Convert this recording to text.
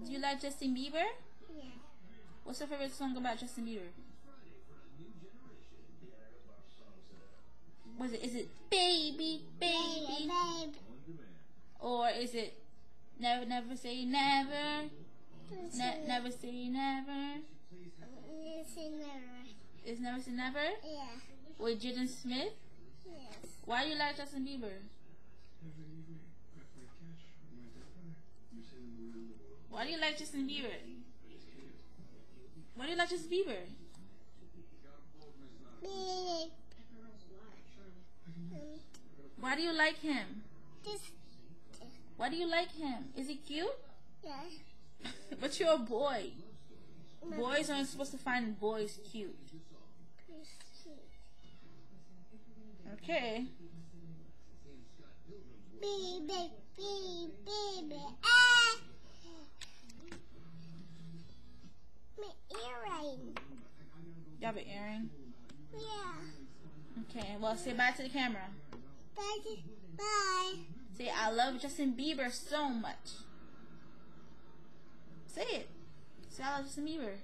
Do you like Justin Bieber? Yeah. What's your favorite song about Justin Bieber? Was it? Is it Baby, Baby? Babe. Or is it Never, Never Say Never? Never Say Never? Is Never Say Never? Yeah. With Jaden Smith? Yes. Why do you like Justin Bieber? Why do you like Justin Bieber? Why do you like Justin Bieber? Babe. Why do you like him? Just. Why do you like him? Is he cute? Yeah. But you're a boy. Boys aren't supposed to find boys cute. Okay. Baby, baby, ah! My earring. You have an earring? Yeah. Okay, well, say bye to the camera. Bye. Bye. Say, I love Justin Bieber so much. Say it. Say, I love Justin Bieber.